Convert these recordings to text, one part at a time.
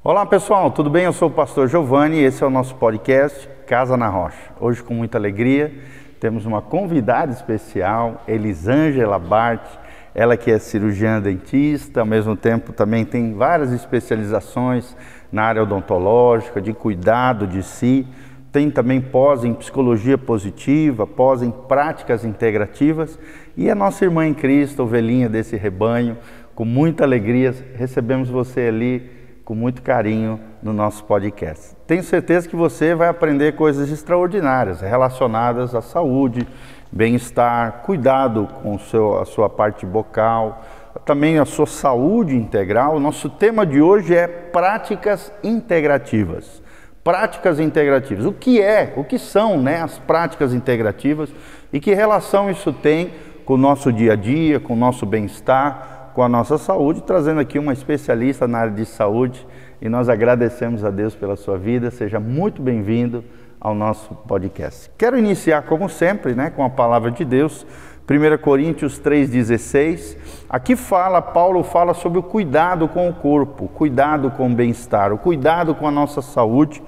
Olá pessoal, tudo bem? Eu sou o pastor Giovanni e esse é o nosso podcast Casa na Rocha. Hoje, com muita alegria, temos uma convidada especial, Elisângela Bart, ela que é cirurgiã dentista, ao mesmo tempo também tem várias especializações na área odontológica, de cuidado de si, tem também pós em psicologia positiva, pós em práticas integrativas e a nossa irmã em Cristo, ovelhinha desse rebanho. Com muita alegria recebemos você ali com muito carinho no nosso podcast. Tenho certeza que você vai aprender coisas extraordinárias relacionadas à saúde, bem-estar, cuidado com a sua parte bucal, também a sua saúde integral. O nosso tema de hoje é práticas integrativas. Práticas integrativas. O que são, né, as práticas integrativas e que relação isso tem com o nosso dia a dia, com o nosso bem-estar, com a nossa saúde, trazendo aqui uma especialista na área de saúde, e nós agradecemos a Deus pela sua vida. Seja muito bem-vindo ao nosso podcast. Quero iniciar, como sempre, né, com a palavra de Deus, 1 Coríntios 3,16. Aqui Paulo fala sobre o cuidado com o corpo, o cuidado com o bem-estar, o cuidado com a nossa saúde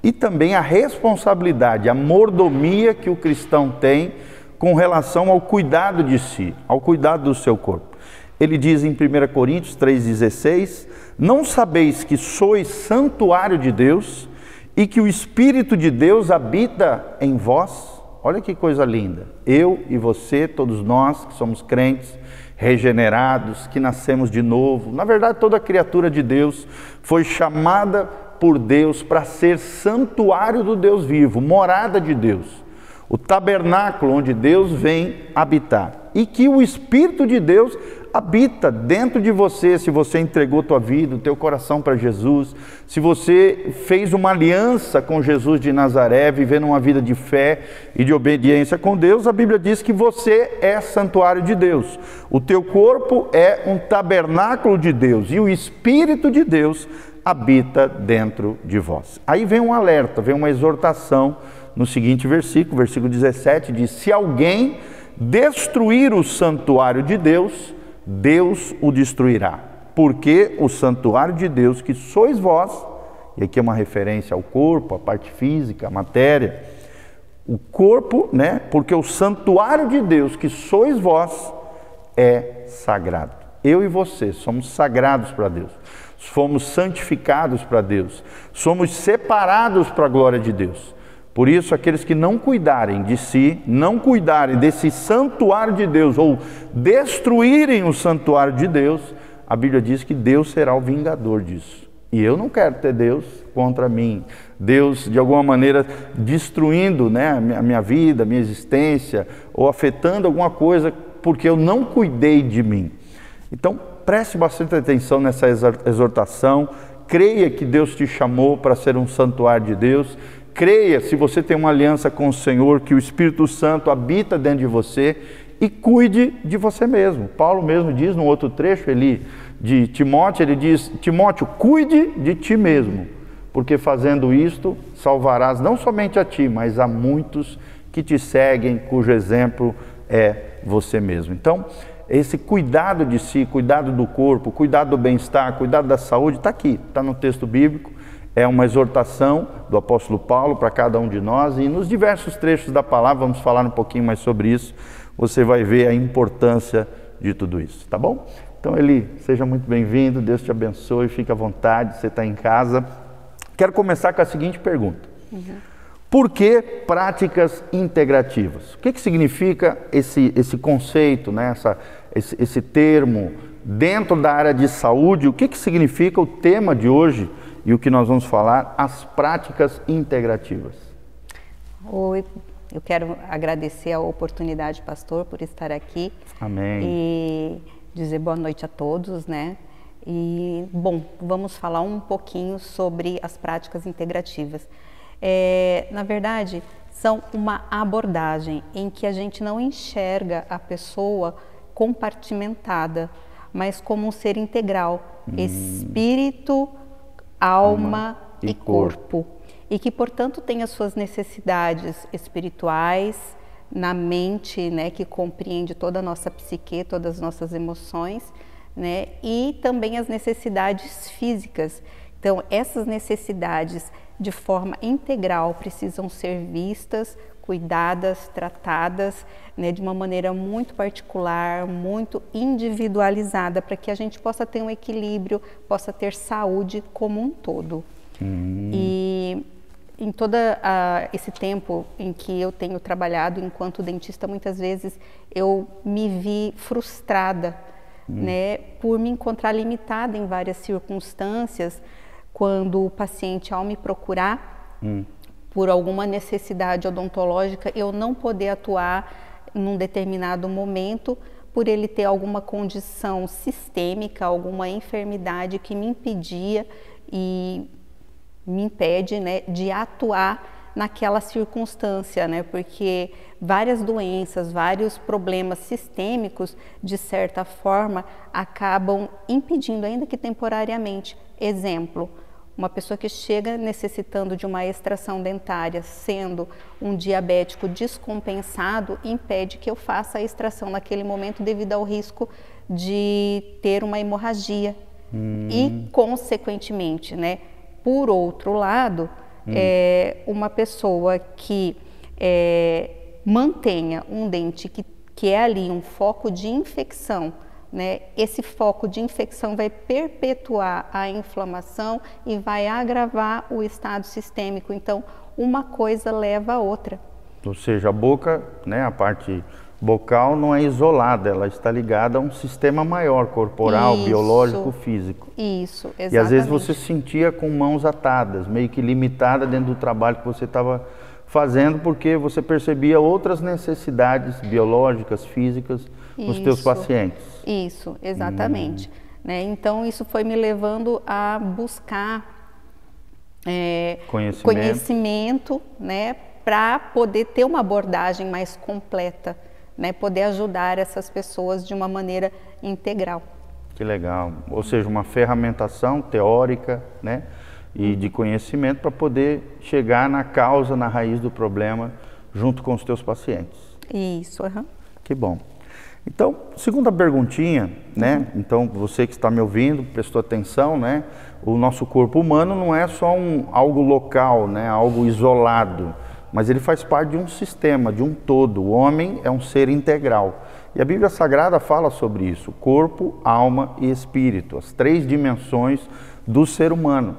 e também a responsabilidade, a mordomia que o cristão tem com relação ao cuidado de si, ao cuidado do seu corpo. Ele diz em 1 Coríntios 3,16: não sabeis que sois santuário de Deus e que o Espírito de Deus habita em vós? Olha que coisa linda. Eu e você, todos nós que somos crentes, regenerados, que nascemos de novo. Na verdade, toda criatura de Deus foi chamada por Deus para ser santuário do Deus vivo, morada de Deus. O tabernáculo onde Deus vem habitar. E que o Espírito de Deus habita dentro de você, se você entregou tua vida, o teu coração para Jesus, se você fez uma aliança com Jesus de Nazaré, vivendo uma vida de fé e de obediência com Deus, a Bíblia diz que você é santuário de Deus. O teu corpo é um tabernáculo de Deus e o Espírito de Deus habita dentro de vós. Aí vem um alerta, vem uma exortação no seguinte versículo, versículo 17, diz: se alguém destruir o santuário de Deus, Deus o destruirá, porque o santuário de Deus que sois vós, e aqui é uma referência ao corpo, a parte física, a matéria, o corpo, né? Porque o santuário de Deus que sois vós é sagrado. Eu e você somos sagrados para Deus, fomos santificados para Deus, somos separados para a glória de Deus. Por isso, aqueles que não cuidarem de si, não cuidarem desse santuário de Deus, ou destruírem o santuário de Deus, a Bíblia diz que Deus será o vingador disso. E eu não quero ter Deus contra mim, Deus de alguma maneira destruindo, né, a minha vida, a minha existência, ou afetando alguma coisa porque eu não cuidei de mim. Então, preste bastante atenção nessa exortação, creia que Deus te chamou para ser um santuário de Deus. Creia, se você tem uma aliança com o Senhor, que o Espírito Santo habita dentro de você, e cuide de você mesmo. Paulo mesmo diz no outro trecho de Timóteo, ele diz: Timóteo, cuide de ti mesmo, porque fazendo isto salvarás não somente a ti, mas a muitos que te seguem, cujo exemplo é você mesmo. Então, esse cuidado de si, cuidado do corpo, cuidado do bem-estar, cuidado da saúde, está aqui, está no texto bíblico. É uma exortação do apóstolo Paulo para cada um de nós, e nos diversos trechos da palavra, vamos falar um pouquinho mais sobre isso, você vai ver a importância de tudo isso, tá bom? Então, Eli, seja muito bem-vindo, Deus te abençoe, fique à vontade, você está em casa. Quero começar com a seguinte pergunta: por que práticas integrativas? O que significa esse conceito, né? esse termo dentro da área de saúde? O que significa o tema de hoje? E o que nós vamos falar, as práticas integrativas. Oi, eu quero agradecer a oportunidade, pastor, por estar aqui. Amém. E dizer boa noite a todos, né? E, bom, vamos falar um pouquinho sobre as práticas integrativas. Na verdade, são uma abordagem em que a gente não enxerga a pessoa compartimentada, mas como um ser integral, espírito, alma e corpo, e que, portanto, tem as suas necessidades espirituais na mente, né, que compreende toda a nossa psique, todas as nossas emoções, né, e também as necessidades físicas, Então, essas necessidades de forma integral precisam ser vistas, cuidadas, tratadas, né, de uma maneira muito particular, muito individualizada, para que a gente possa ter um equilíbrio, possa ter saúde como um todo. E em todo esse tempo em que eu tenho trabalhado enquanto dentista, muitas vezes eu me vi frustrada, né, por me encontrar limitada em várias circunstâncias, quando o paciente, ao me procurar por alguma necessidade odontológica, eu não poder atuar num determinado momento por ele ter alguma condição sistêmica, alguma enfermidade que me impedia e me impede, né, de atuar naquela circunstância, né, porque várias doenças, vários problemas sistêmicos, de certa forma, acabam impedindo, ainda que temporariamente. Exemplo, uma pessoa que chega necessitando de uma extração dentária, sendo um diabético descompensado, impede que eu faça a extração naquele momento devido ao risco de ter uma hemorragia. E, consequentemente, né, por outro lado, uma pessoa que mantenha um dente que é ali um foco de infecção, né, esse foco de infecção vai perpetuar a inflamação e vai agravar o estado sistêmico. Então, uma coisa leva a outra. Ou seja, a boca, né, a parte bocal não é isolada, ela está ligada a um sistema maior, corporal, biológico, físico. Isso, exatamente. E às vezes você se sentia com mãos atadas, meio que limitada dentro do trabalho que você estava fazendo, porque você percebia outras necessidades biológicas, físicas nos teus pacientes. Isso, exatamente. Né? Então, isso foi me levando a buscar conhecimento, né, para poder ter uma abordagem mais completa, né, poder ajudar essas pessoas de uma maneira integral. Que legal. Ou seja, uma ferramentação teórica, né, e de conhecimento para poder chegar na causa, na raiz do problema, junto com os teus pacientes. Isso, Que bom. Então, segunda perguntinha, né? Então, você que está me ouvindo, prestou atenção, né? O nosso corpo humano não é só algo local, né? Algo isolado, mas ele faz parte de um sistema, de um todo. O homem é um ser integral. E a Bíblia Sagrada fala sobre isso: corpo, alma e espírito, as três dimensões do ser humano.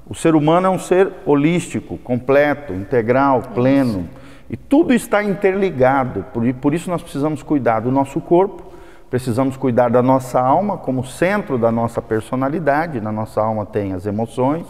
O ser humano é um ser holístico, completo, integral, pleno. E tudo está interligado, por isso nós precisamos cuidar do nosso corpo, precisamos cuidar da nossa alma como centro da nossa personalidade. Na nossa alma tem as emoções,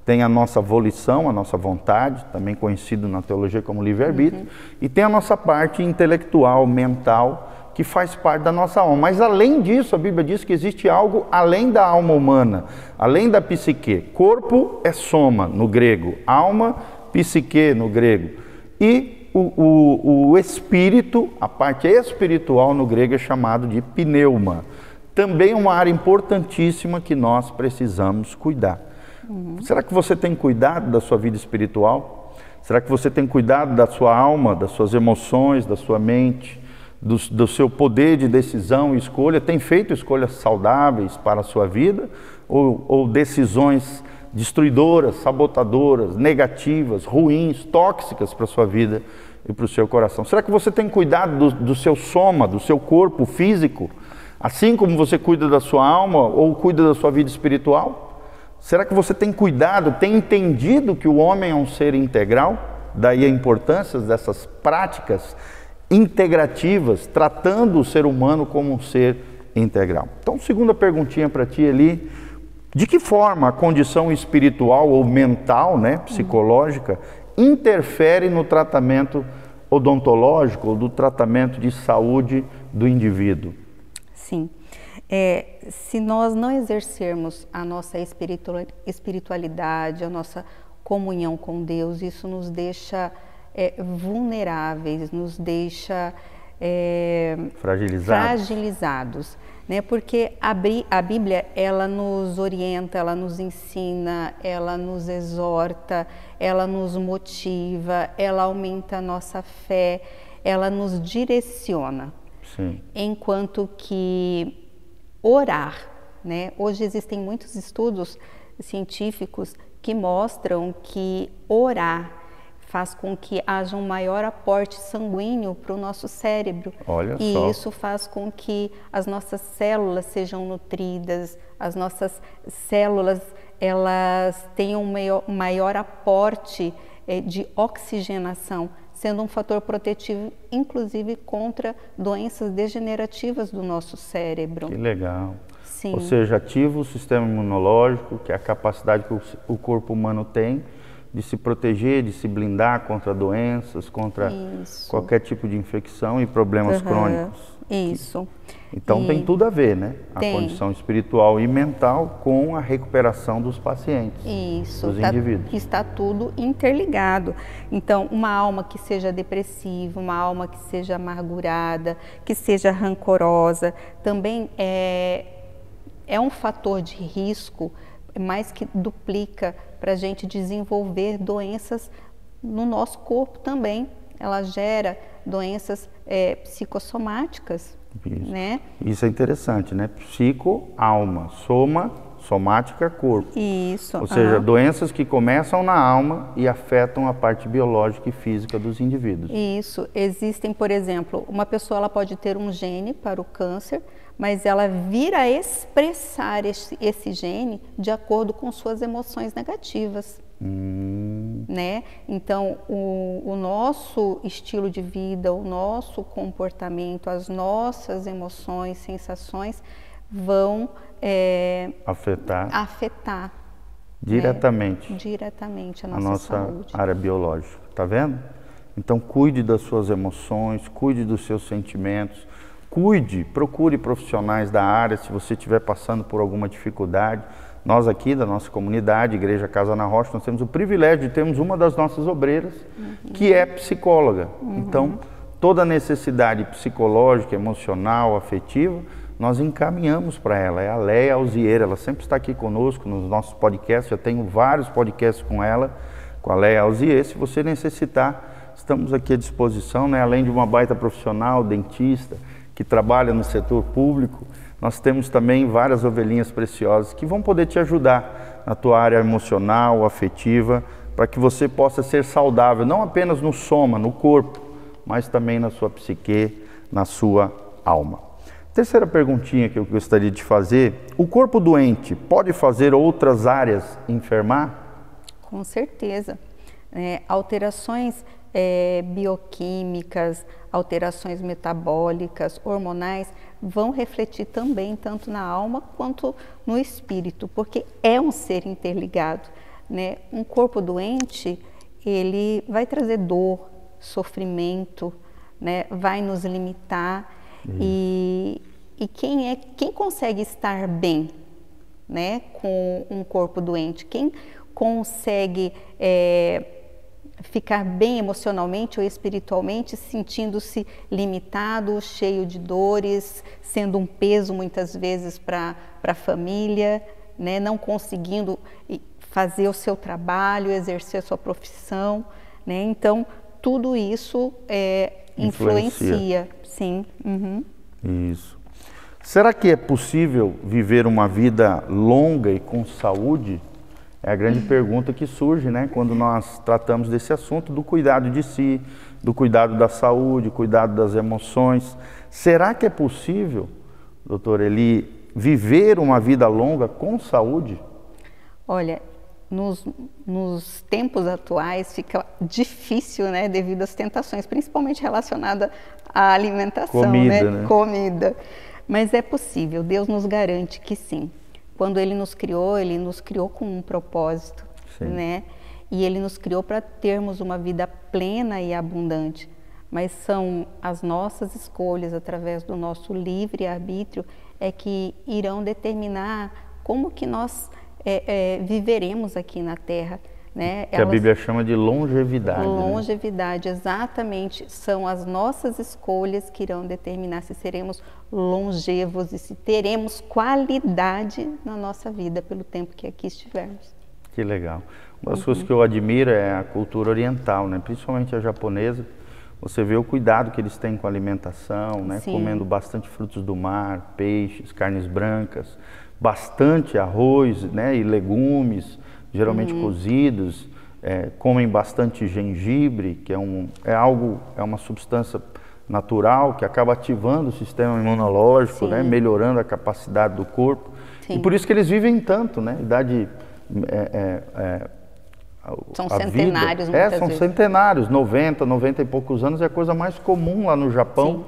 tem a nossa volição, a nossa vontade, também conhecido na teologia como livre-arbítrio, e tem a nossa parte intelectual, mental, que faz parte da nossa alma. Mas além disso, a Bíblia diz que existe algo além da alma humana, além da psique. Corpo é soma no grego, alma, psique no grego. E o espírito, a parte espiritual no grego é chamado de pneuma. Também uma área importantíssima que nós precisamos cuidar. Será que você tem cuidado da sua vida espiritual? Será que você tem cuidado da sua alma, das suas emoções, da sua mente, do seu poder de decisão e escolha? Tem feito escolhas saudáveis para a sua vida? Ou decisões destruidoras, sabotadoras, negativas, ruins, tóxicas para a sua vida e para o seu coração? Será que você tem cuidado do seu soma, do seu corpo físico, assim como você cuida da sua alma ou cuida da sua vida espiritual? Será que você tem cuidado, tem entendido que o homem é um ser integral? Daí a importância dessas práticas integrativas, tratando o ser humano como um ser integral. Então, segunda perguntinha para ti ali: de que forma a condição espiritual ou mental, né, psicológica, interfere no tratamento odontológico ou do tratamento de saúde do indivíduo? Sim. Se nós não exercermos a nossa espiritualidade, a nossa comunhão com Deus, isso nos deixa vulneráveis, nos deixa fragilizados. Né? Porque a Bíblia, ela nos orienta, ela nos ensina, ela nos exorta, ela nos motiva, ela aumenta a nossa fé, ela nos direciona. Sim. Enquanto que orar, né? Hoje existem muitos estudos científicos que mostram que orar faz com que haja um maior aporte sanguíneo para o nosso cérebro. Olha e só. isso faz com que as nossas células sejam nutridas, as nossas células elas tenham um maior aporte de oxigenação, sendo um fator protetivo, inclusive contra doenças degenerativas do nosso cérebro. Que legal. Sim. Ou seja, ativa o sistema imunológico, que é a capacidade que o corpo humano tem de se proteger, de se blindar contra doenças, contra qualquer tipo de infecção e problemas crônicos. Isso. Então tem tudo a ver, né? A condição espiritual e mental com a recuperação dos pacientes, dos indivíduos. Está tudo interligado. Então, uma alma que seja depressiva, uma alma que seja amargurada, que seja rancorosa, também é um fator de risco, mas que duplica para a gente desenvolver doenças no nosso corpo também. Ela gera doenças psicossomáticas, né? Isso é interessante, né? Psico, alma, soma, somática, corpo. Isso. Ou seja, doenças que começam na alma e afetam a parte biológica e física dos indivíduos. Isso. Existem, por exemplo, uma pessoa ela pode ter um gene para o câncer, mas ela vir a expressar esse gene de acordo com suas emoções negativas. Né? Então, o nosso estilo de vida, o nosso comportamento, as nossas emoções, sensações vão afetar diretamente, né? Diretamente a nossa saúde. Área biológica. Tá vendo? Então, cuide das suas emoções, cuide dos seus sentimentos, procure profissionais da área se você estiver passando por alguma dificuldade. Nós aqui da nossa comunidade, Igreja Casa na Rocha, nós temos o privilégio de termos uma das nossas obreiras que é psicóloga. Então, toda necessidade psicológica, emocional, afetiva, nós encaminhamos para ela. É a Leia Alzieira, ela sempre está aqui conosco nos nossos podcasts, já tenho vários podcasts com ela, com a Leia Alzieira. Se você necessitar, estamos aqui à disposição, né? Além de uma baita profissional, dentista, que trabalha no setor público, nós temos também várias ovelhinhas preciosas que vão poder te ajudar na tua área emocional, afetiva, para que você possa ser saudável, não apenas no soma, no corpo, mas também na sua psique, na sua alma. Terceira perguntinha que eu gostaria de fazer: o corpo doente pode fazer outras áreas enfermar? Com certeza. Alterações bioquímicas, alterações metabólicas, hormonais, vão refletir também tanto na alma quanto no espírito, porque é um ser interligado, né? Um corpo doente, ele vai trazer dor, sofrimento, né? Vai nos limitar e quem consegue estar bem, né? Com um corpo doente, quem consegue ficar bem emocionalmente ou espiritualmente, sentindo-se limitado, cheio de dores, sendo um peso muitas vezes para a família, né? Não conseguindo fazer o seu trabalho, exercer a sua profissão, né? Então, tudo isso influencia. Sim. Isso. Será que é possível viver uma vida longa e com saúde? É a grande pergunta que surge, né, quando nós tratamos desse assunto do cuidado de si, do cuidado da saúde, cuidado das emoções. Será que é possível, doutor Eli, viver uma vida longa com saúde? Olha, nos tempos atuais fica difícil, né, devido às tentações, principalmente relacionada à alimentação, comida, né? Comida. Mas é possível, Deus nos garante que sim. Quando Ele nos criou com um propósito, né? E Ele nos criou para termos uma vida plena e abundante. Mas são as nossas escolhas, através do nosso livre-arbítrio, que irão determinar como que nós viveremos aqui na Terra, né? Que a Bíblia chama de longevidade. Longevidade, né? Exatamente. São as nossas escolhas que irão determinar se seremos longevos e se teremos qualidade na nossa vida pelo tempo que aqui estivermos. Que legal. Uma das coisas que eu admiro é a cultura oriental, né? Principalmente a japonesa. você vê o cuidado que eles têm com a alimentação, né? Sim. Comendo bastante frutos do mar, peixes, carnes brancas, bastante arroz, né? E legumes, geralmente cozidos, comem bastante gengibre, que é uma substância natural que acaba ativando o sistema imunológico, né? Melhorando a capacidade do corpo. Sim. E por isso que eles vivem tanto, né? Idade... São centenários, muitas são vezes. centenários, 90 e poucos anos é a coisa mais comum lá no Japão,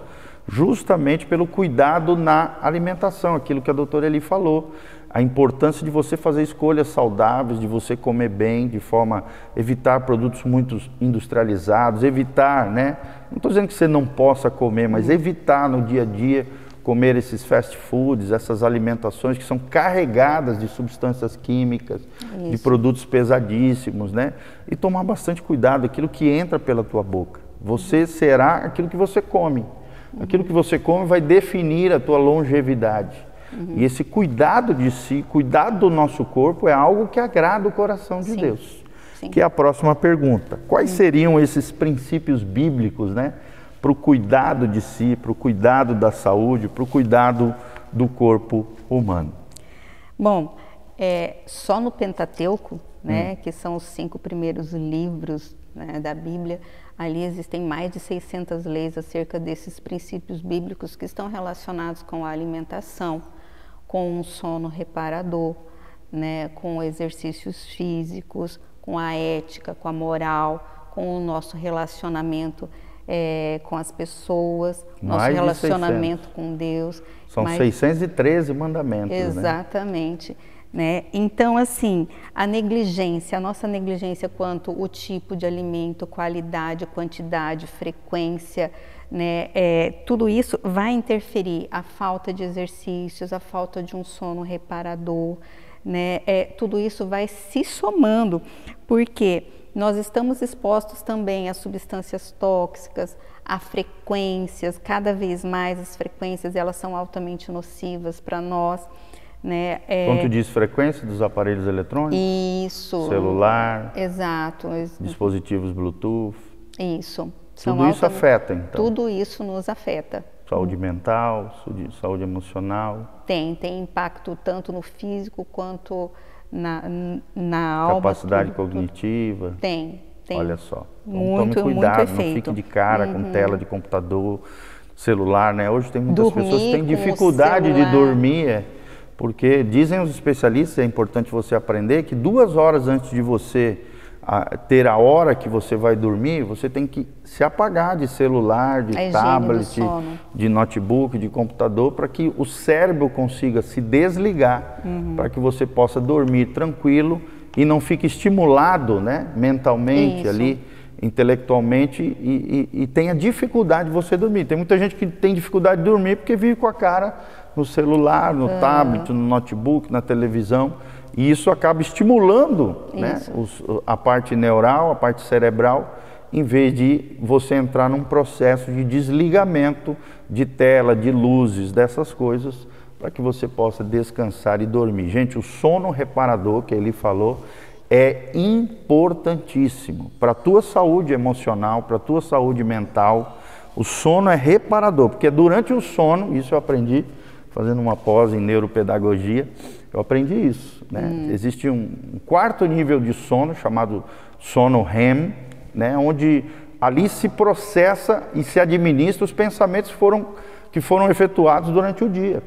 justamente pelo cuidado na alimentação, aquilo que a doutora Eli falou, a importância de você fazer escolhas saudáveis, de você comer bem, de forma a evitar produtos muito industrializados, evitar, né? Não estou dizendo que você não possa comer, mas evitar no dia a dia comer esses fast foods, essas alimentações que são carregadas de substâncias químicas, de produtos pesadíssimos, né? E tomar bastante cuidado, aquilo que entra pela tua boca. Você será aquilo que você come. Aquilo que você come vai definir a tua longevidade. E esse cuidado de si, cuidado do nosso corpo é algo que agrada o coração de Deus. Que é a próxima pergunta. Quais seriam esses princípios bíblicos, né? Para o cuidado de si, para o cuidado da saúde, para o cuidado do corpo humano? Bom, só no Pentateuco, né, que são os 5 primeiros livros, né, da Bíblia, ali existem mais de 600 leis acerca desses princípios bíblicos que estão relacionados com a alimentação, com um sono reparador, né, com exercícios físicos, com a ética, com a moral, com o nosso relacionamento com as pessoas, nosso relacionamento com Deus. São 613 mandamentos, exatamente, né? Então, assim, a nossa negligência quanto o tipo de alimento, qualidade, quantidade, frequência, né? Tudo isso vai interferir, a falta de exercícios, a falta de um sono reparador, né? Tudo isso vai se somando, porque nós estamos expostos também a substâncias tóxicas, a frequências, cada vez mais as frequências elas são altamente nocivas para nós, né? Quando tu diz frequência dos aparelhos eletrônicos? Isso. Celular. Exato. Dispositivos Bluetooth. Isso. Tudo isso afeta, então? Tudo isso nos afeta. Saúde mental, saúde emocional. Tem impacto tanto no físico quanto na alma. Capacidade cognitiva. Tem. Olha só. Muito, tome cuidado, muito não efeito. fique de cara com tela de computador, celular, né? Hoje tem muitas pessoas que têm com dificuldade de dormir, porque dizem os especialistas, é importante você aprender, que 2 horas antes de você ter a hora que você vai dormir, você tem que se apagar de celular, de tablet, de notebook, de computador, para que o cérebro consiga se desligar, para que você possa dormir tranquilo e não fique estimulado, né, mentalmente ali, intelectualmente e tenha dificuldade de você dormir. Tem muita gente que tem dificuldade de dormir porque vive com a cara no celular, no tablet, no notebook, na televisão. E isso acaba estimulando, né, a parte neural, a parte cerebral, em vez de você entrar num processo de desligamento de tela, de luzes, dessas coisas, para que você possa descansar e dormir. Gente, o sono reparador que ele falou é importantíssimo para a tua saúde emocional, para a tua saúde mental. O sono é reparador, porque durante o sono, isso eu aprendi fazendo uma pós em neuropedagogia, eu aprendi isso, né? Existe um 4º nível de sono, chamado sono REM, né? Onde ali se processa e se administra os pensamentos que foram efetuados durante o dia.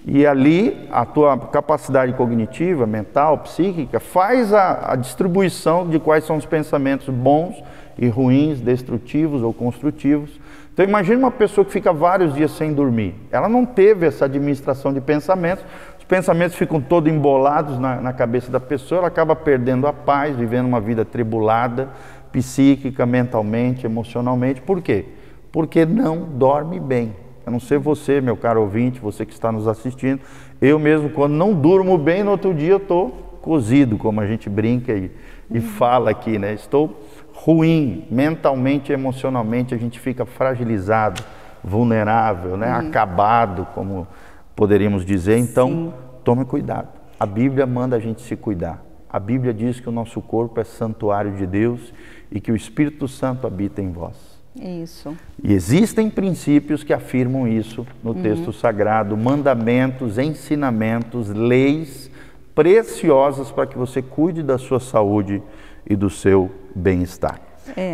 E ali a tua capacidade cognitiva, mental, psíquica, faz a distribuição de quais são os pensamentos bons e ruins, destrutivos ou construtivos. Então imagine uma pessoa que fica vários dias sem dormir. Ela não teve essa administração de pensamentos, os pensamentos ficam todos embolados na cabeça da pessoa, ela acaba perdendo a paz, vivendo uma vida atribulada, psíquica, mentalmente, emocionalmente. Por quê? Porque não dorme bem. A não ser você, meu caro ouvinte, você que está nos assistindo, eu mesmo, quando não durmo bem, no outro dia eu estou cozido, como a gente brinca e fala aqui, né? Estou ruim, mentalmente e emocionalmente, a gente fica fragilizado, vulnerável, né? Acabado, como poderíamos dizer. Então, tome cuidado. A Bíblia manda a gente se cuidar. A Bíblia diz que o nosso corpo é santuário de Deus e que o Espírito Santo habita em vós. Isso. E existem princípios que afirmam isso no texto sagrado, mandamentos, ensinamentos, leis preciosas para que você cuide da sua saúde e do seu bem-estar.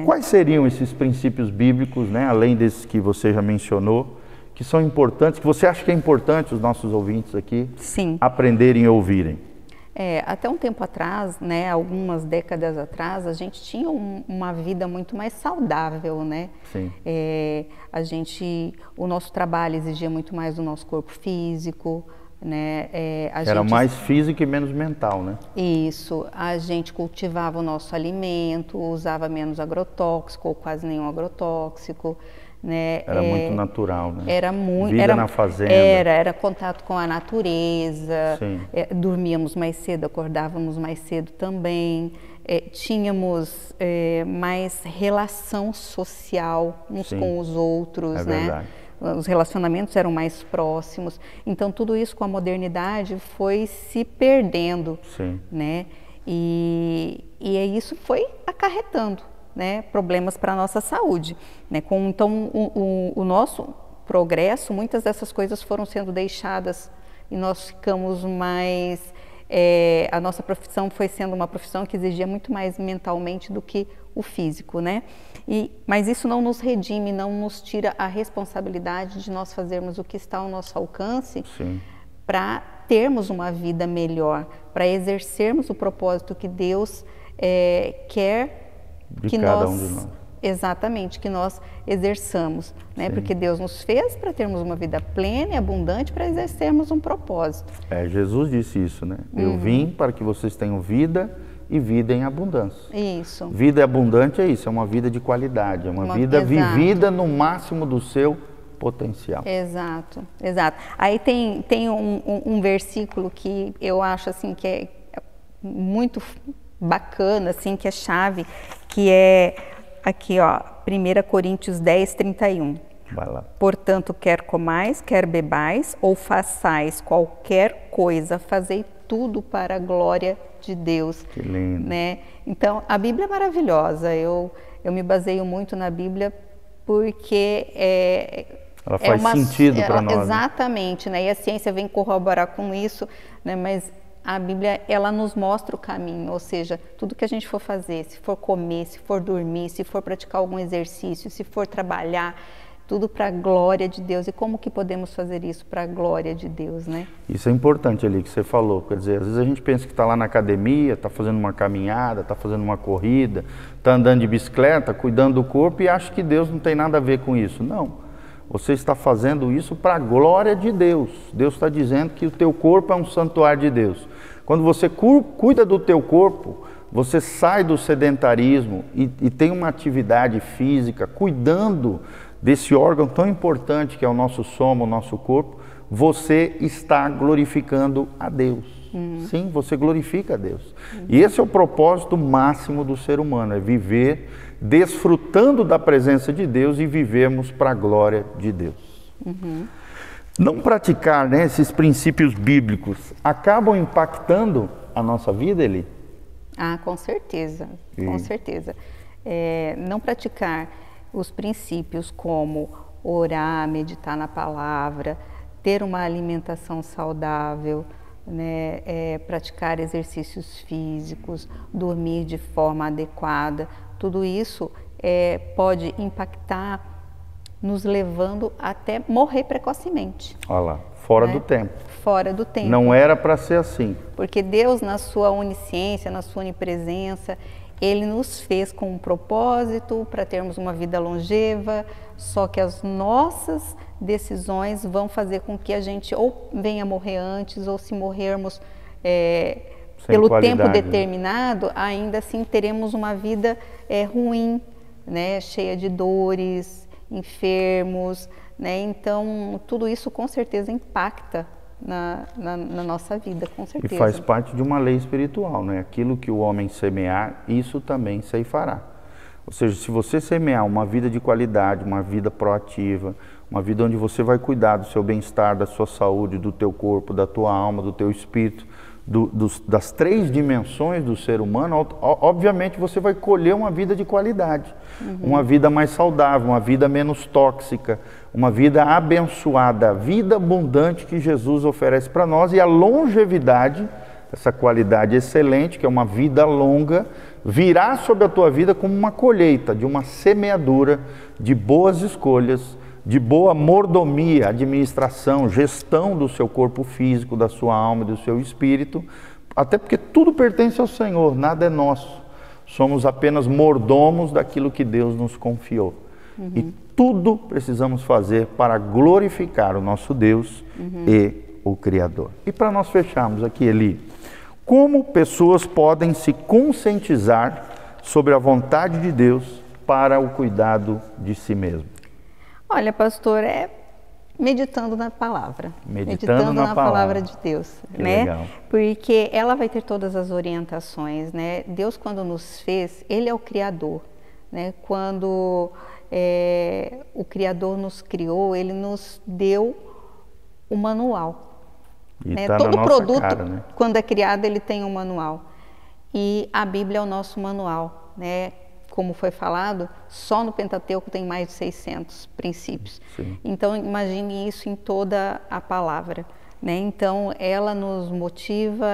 Quais seriam esses princípios bíblicos, né, além desses que você já mencionou, que são importantes, que você acha que é importante os nossos ouvintes aqui aprenderem e ouvirem? Até um tempo atrás, né, algumas décadas atrás, a gente tinha uma vida muito mais saudável, né? Sim. O nosso trabalho exigia muito mais do nosso corpo físico, né? Era mais físico e menos mental, né? Isso. A gente cultivava o nosso alimento, usava menos agrotóxico ou quase nenhum agrotóxico. Né? Era muito natural, né? Era muito, vida na fazenda. Era contato com a natureza. Dormíamos mais cedo, acordávamos mais cedo também. Tínhamos mais relação social uns com os outros, né? Verdade. Os relacionamentos eram mais próximos. Então tudo isso com a modernidade foi se perdendo, né? E isso foi acarretando, né, problemas para a nossa saúde, né? Então o nosso progresso, muitas dessas coisas foram sendo deixadas e nós ficamos mais, a nossa profissão foi sendo uma profissão que exigia muito mais mentalmente do que o físico, né? Mas isso não nos redime, não nos tira a responsabilidade de nós fazermos o que está ao nosso alcance para termos uma vida melhor, para exercermos o propósito que Deus quer de cada um de nós. Exatamente, que nós exerçamos, né? Porque Deus nos fez para termos uma vida plena e abundante, para exercermos um propósito. Jesus disse isso, né? Eu vim para que vocês tenham vida e vida em abundância. Isso. Vida abundante é isso, é uma vida de qualidade, é uma vida vivida no máximo do seu potencial. Exato, exato. Aí tem um versículo que eu acho assim que é muito bacana, assim, que é chave, que é aqui, ó, 1 Coríntios 10, 31. Vai lá. Portanto, quer comais, quer bebais, ou façais qualquer coisa, fazei tudo para a glória de Deus. Que lindo. Né? Então, a Bíblia é maravilhosa. Eu me baseio muito na Bíblia porque ela faz sentido para nós. Exatamente, né? E a ciência vem corroborar com isso, né? Mas a Bíblia, ela nos mostra o caminho, ou seja, tudo que a gente for fazer, se for comer, se for dormir, se for praticar algum exercício, se for trabalhar, tudo para a glória de Deus. E como que podemos fazer isso para a glória de Deus, né? Isso é importante ali que você falou, quer dizer, às vezes a gente pensa que está lá na academia, está fazendo uma caminhada, está fazendo uma corrida, está andando de bicicleta, cuidando do corpo e acha que Deus não tem nada a ver com isso. Não, você está fazendo isso para a glória de Deus. Deus está dizendo que o teu corpo é um santuário de Deus. Quando você cuida do teu corpo, você sai do sedentarismo e tem uma atividade física, cuidando desse órgão tão importante que é o nosso soma, o nosso corpo, você está glorificando a Deus. Sim, você glorifica a Deus. E esse é o propósito máximo do ser humano, é viver desfrutando da presença de Deus e vivermos para a glória de Deus. Não praticar, né, esses princípios bíblicos acabam impactando a nossa vida, Eli? Ah, com certeza, com certeza. Não praticar os princípios como orar, meditar na palavra, ter uma alimentação saudável, né, praticar exercícios físicos, dormir de forma adequada, tudo isso pode impactar, nos levando até morrer precocemente. Olha lá, fora do tempo. Fora do tempo. Não era para ser assim. Porque Deus, na sua onisciência, na sua onipresença, Ele nos fez com um propósito para termos uma vida longeva, só que as nossas decisões vão fazer com que a gente ou venha morrer antes, ou se morrermos pelo tempo determinado, ainda assim teremos uma vida ruim, né? Cheia de dores, enfermos, né? Então tudo isso com certeza impacta na nossa vida, com certeza. E faz parte de uma lei espiritual, né? Aquilo que o homem semear, isso também ceifará. Ou seja, se você semear uma vida de qualidade, uma vida proativa, uma vida onde você vai cuidar do seu bem-estar, da sua saúde, do teu corpo, da tua alma, do teu espírito, das 3 dimensões do ser humano, obviamente você vai colher uma vida de qualidade, uma vida mais saudável, uma vida menos tóxica, uma vida abençoada, a vida abundante que Jesus oferece para nós, e a longevidade, essa qualidade excelente, que é uma vida longa, virá sobre a tua vida como uma colheita de uma semeadura de boas escolhas, de boa mordomia, administração, gestão do seu corpo físico, da sua alma e do seu espírito, até porque tudo pertence ao Senhor, nada é nosso. Somos apenas mordomos daquilo que Deus nos confiou. E tudo precisamos fazer para glorificar o nosso Deus e o Criador. E para nós fecharmos aqui, Eli, como pessoas podem se conscientizar sobre a vontade de Deus para o cuidado de si mesmo? Olha, pastor, meditando na palavra. Meditando na palavra de Deus, né? Legal. Porque ela vai ter todas as orientações, né? Deus, quando nos fez, Ele é o Criador, né? Quando o Criador nos criou, Ele nos deu o manual. E né? tá Todo na nossa produto, cara, né? quando é criado, ele tem um manual. E a Bíblia é o nosso manual, né? Como foi falado, só no Pentateuco tem mais de 600 princípios. Sim. Então, imagine isso em toda a palavra, né? Então, ela nos motiva,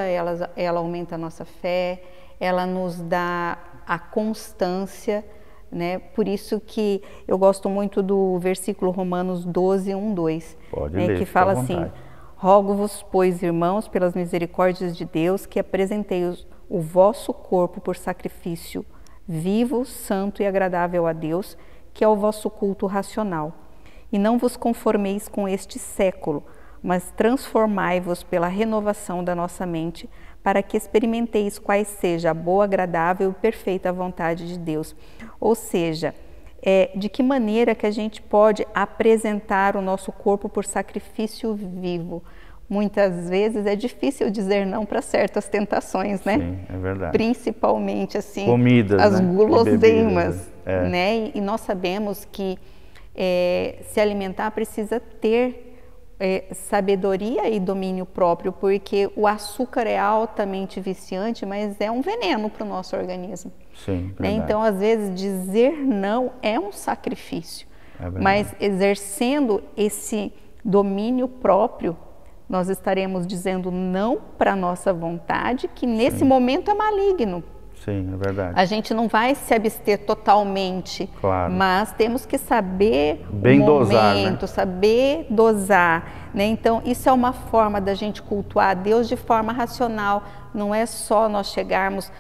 ela aumenta a nossa fé, ela nos dá a constância, né? Por isso que eu gosto muito do versículo Romanos 12, 1, 2. Pode né? ler, Que fica à fala vontade. assim: rogo-vos, pois, irmãos, pelas misericórdias de Deus, que apresenteis o vosso corpo por sacrifício vivo, santo e agradável a Deus, que é o vosso culto racional. E não vos conformeis com este século, mas transformai-vos pela renovação da nossa mente, para que experimenteis quais seja a boa, agradável e perfeita vontade de Deus. Ou seja, de que maneira que a gente pode apresentar o nosso corpo por sacrifício vivo. Muitas vezes é difícil dizer não para certas tentações, né? Sim, é verdade. Principalmente assim, Comidas, as né? guloseimas, É. né? E nós sabemos que se alimentar precisa ter sabedoria e domínio próprio, porque o açúcar é altamente viciante, mas é um veneno para o nosso organismo. Sim, né? verdade. Então, às vezes, dizer não é um sacrifício, mas exercendo esse domínio próprio, nós estaremos dizendo não para a nossa vontade, que nesse momento é maligno. Sim, é verdade. A gente não vai se abster totalmente, Claro. mas temos que saber Bem o dosar, momento, né? saber dosar. Né? Então, isso é uma forma da gente cultuar a Deus de forma racional. Não é só nós chegarmos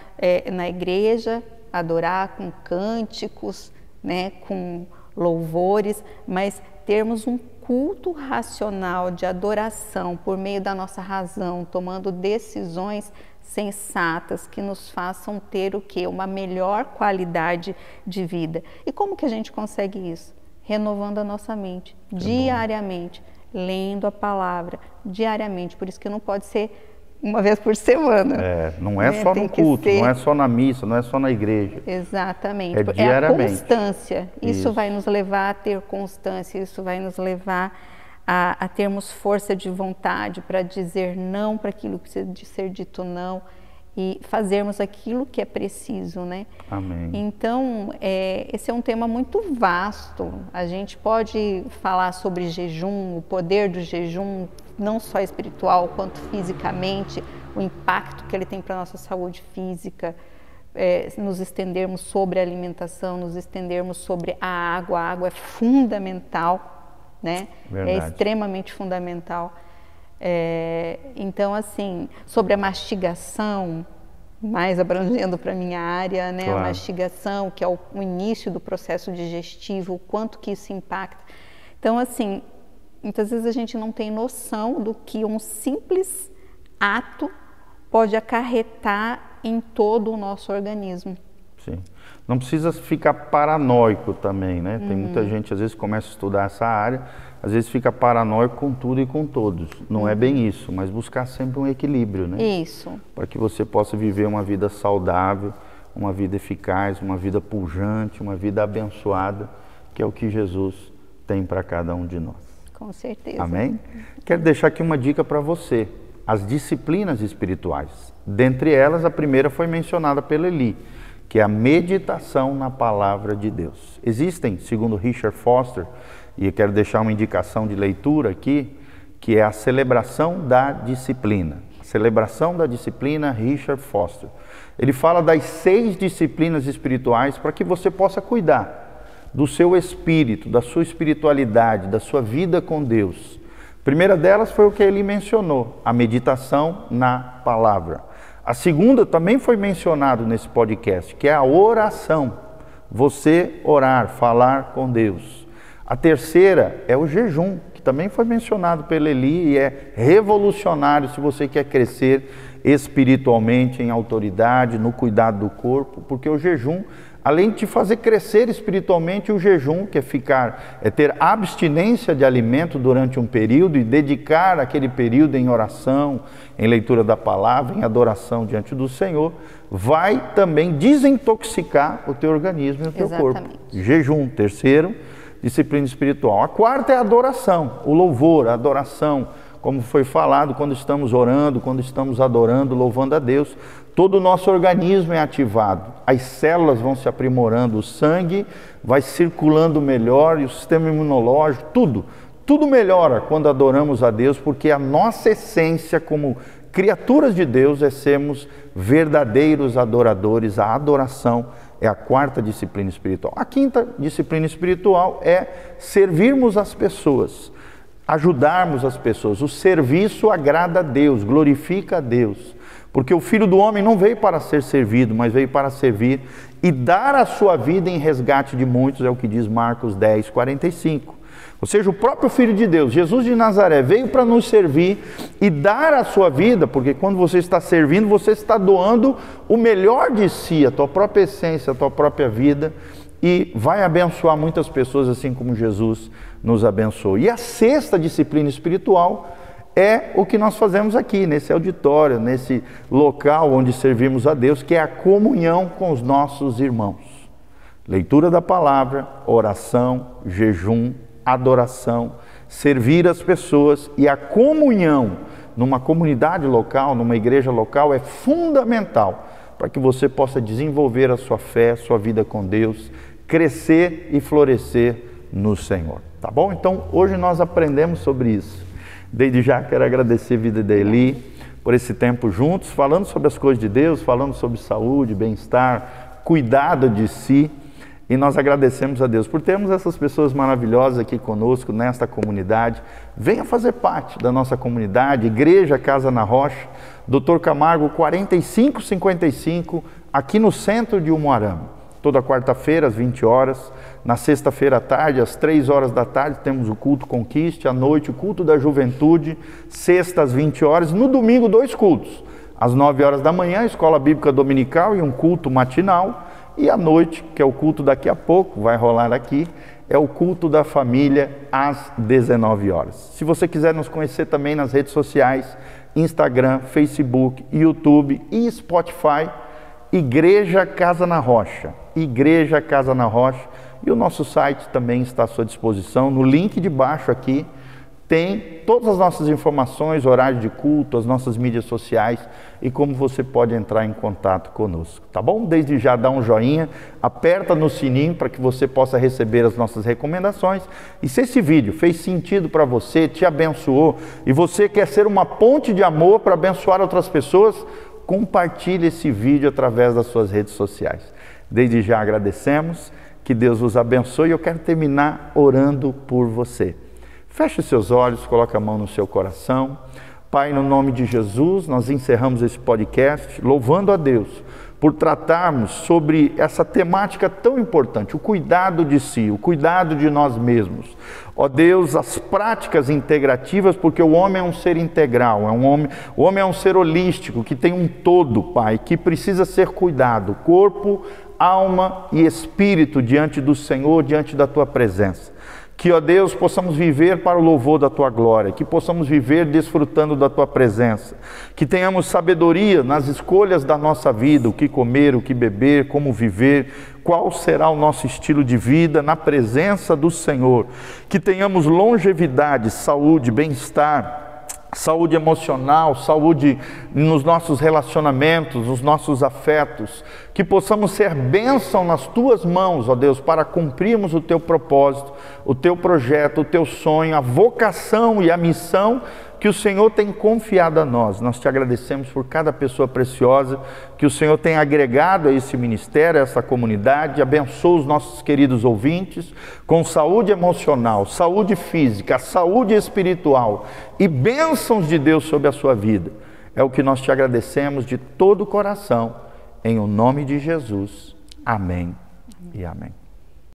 na igreja, adorar com cânticos, né? Com louvores, mas termos um culto racional de adoração por meio da nossa razão, tomando decisões sensatas que nos façam ter o quê? Uma melhor qualidade de vida. E como que a gente consegue isso? Renovando a nossa mente, diariamente, lendo a palavra, diariamente. Por isso que não pode ser uma vez por semana. Não é só Tem no que culto, ser... não é só na missa, não é só na igreja. Exatamente. É a diariamente. constância. Isso vai Isso. nos levar a ter constância, isso vai nos levar a termos força de vontade para dizer não para aquilo que precisa de ser dito não e fazermos aquilo que é preciso, né? Amém. Então, esse é um tema muito vasto. A gente pode falar sobre jejum, o poder do jejum, não só espiritual quanto fisicamente, o impacto que ele tem para a nossa saúde física, nos estendermos sobre a alimentação, nos estendermos sobre a água é fundamental, né? Verdade. É extremamente fundamental. Então, assim, sobre a mastigação, mais abrangendo para a minha área, né? Claro. A mastigação, que é o início do processo digestivo, o quanto que isso impacta. Então, assim, muitas vezes a gente não tem noção do que um simples ato pode acarretar em todo o nosso organismo. Sim. Não precisa ficar paranoico também, né? Tem muita gente, às vezes, começa a estudar essa área, às vezes fica paranoico com tudo e com todos. Não é bem isso, mas buscar sempre um equilíbrio, né? Isso. Para que você possa viver uma vida saudável, uma vida eficaz, uma vida pujante, uma vida abençoada, que é o que Jesus tem para cada um de nós. Com certeza. Amém? Quero deixar aqui uma dica para você. as disciplinas espirituais. Dentre elas, a primeira foi mencionada pelo Eli, que é a meditação na palavra de Deus. Existem, segundo Richard Foster, e eu quero deixar uma indicação de leitura aqui, que é a celebração da disciplina. A celebração da disciplina, Richard Foster. Ele fala das 6 disciplinas espirituais para que você possa cuidar do seu espírito, da sua espiritualidade, da sua vida com Deus. A primeira delas foi o que ele mencionou, a meditação na palavra. A segunda também foi mencionado nesse podcast, que é a oração. Você orar, falar com Deus. A terceira é o jejum, que também foi mencionado pelo Eli e é revolucionário se você quer crescer espiritualmente, em autoridade, no cuidado do corpo, porque o jejum, além de te fazer crescer espiritualmente, o jejum, que é ter abstinência de alimento durante um período e dedicar aquele período em oração, em leitura da palavra, em adoração diante do Senhor, vai também desintoxicar o teu organismo e o teu corpo. Jejum, terceiro, disciplina espiritual. A quarta é a adoração, o louvor, a adoração, como foi falado, quando estamos orando, quando estamos adorando, louvando a Deus, todo o nosso organismo é ativado, as células vão se aprimorando, o sangue vai circulando melhor e o sistema imunológico, tudo melhora quando adoramos a Deus, porque a nossa essência como criaturas de Deus é sermos verdadeiros adoradores. A adoração é a quarta disciplina espiritual. A quinta disciplina espiritual é servirmos as pessoas, ajudarmos as pessoas. O serviço agrada a Deus, glorifica a Deus, porque o Filho do Homem não veio para ser servido, mas veio para servir e dar a sua vida em resgate de muitos, é o que diz Marcos 10, 45. Ou seja, o próprio Filho de Deus, Jesus de Nazaré, veio para nos servir e dar a sua vida, porque quando você está servindo, você está doando o melhor de si, a tua própria essência, a tua própria vida, e vai abençoar muitas pessoas, assim como Jesus nos abençoou. E a sexta disciplina espiritual é o que nós fazemos aqui, nesse auditório, nesse local onde servimos a Deus, que é a comunhão com os nossos irmãos. Leitura da palavra, oração, jejum, adoração, servir as pessoas, e a comunhão numa comunidade local, numa igreja local, é fundamental para que você possa desenvolver a sua fé, sua vida com Deus, crescer e florescer no Senhor. Tá bom? Então, hoje nós aprendemos sobre isso. Desde já quero agradecer a vida da Eli por esse tempo juntos, falando sobre as coisas de Deus, falando sobre saúde, bem-estar, cuidado de si. E nós agradecemos a Deus por termos essas pessoas maravilhosas aqui conosco, nesta comunidade. Venha fazer parte da nossa comunidade, Igreja Casa na Rocha, Dr. Camargo 4555, aqui no centro de Umuarama. Toda quarta-feira às 20 horas, na sexta-feira à tarde, às 3 horas da tarde, temos o culto Conquiste, à noite o culto da juventude, sexta às 20 horas, no domingo 2 cultos. Às 9 horas da manhã, escola bíblica dominical e um culto matinal. E à noite, que é o culto daqui a pouco, vai rolar aqui, é o culto da família às 19 horas. Se você quiser nos conhecer também nas redes sociais, Instagram, Facebook, YouTube e Spotify, Igreja Casa na Rocha. Igreja Casa na Rocha. E o nosso site também está à sua disposição. No link de baixo aqui tem todas as nossas informações, horário de culto, as nossas mídias sociais e como você pode entrar em contato conosco, tá bom? Desde já dá um joinha, aperta no sininho para que você possa receber as nossas recomendações. E se esse vídeo fez sentido para você, te abençoou e você quer ser uma ponte de amor para abençoar outras pessoas, compartilhe esse vídeo através das suas redes sociais. Desde já agradecemos, que Deus vos abençoe e eu quero terminar orando por você. Feche seus olhos, coloque a mão no seu coração. Pai, no nome de Jesus, nós encerramos esse podcast louvando a Deus por tratarmos sobre essa temática tão importante, o cuidado de si, o cuidado de nós mesmos. Ó Deus, as práticas integrativas, porque o homem é um ser integral, o homem é um ser holístico, que tem um todo, Pai, que precisa ser cuidado, corpo, alma e espírito diante do Senhor, diante da Tua presença. Que, ó Deus, possamos viver para o louvor da Tua glória, que possamos viver desfrutando da Tua presença, que tenhamos sabedoria nas escolhas da nossa vida, o que comer, o que beber, como viver, qual será o nosso estilo de vida na presença do Senhor, que tenhamos longevidade, saúde, bem-estar, saúde emocional, saúde nos nossos relacionamentos, nos nossos afetos, que possamos ser bênção nas Tuas mãos, ó Deus, para cumprirmos o Teu propósito, o Teu projeto, o Teu sonho, a vocação e a missão que o Senhor tem confiado a nós. Nós Te agradecemos por cada pessoa preciosa que o Senhor tem agregado a esse ministério, a essa comunidade. Abençoa os nossos queridos ouvintes com saúde emocional, saúde física, saúde espiritual e bênçãos de Deus sobre a sua vida. É o que nós Te agradecemos de todo o coração, em o nome de Jesus. Amém e amém.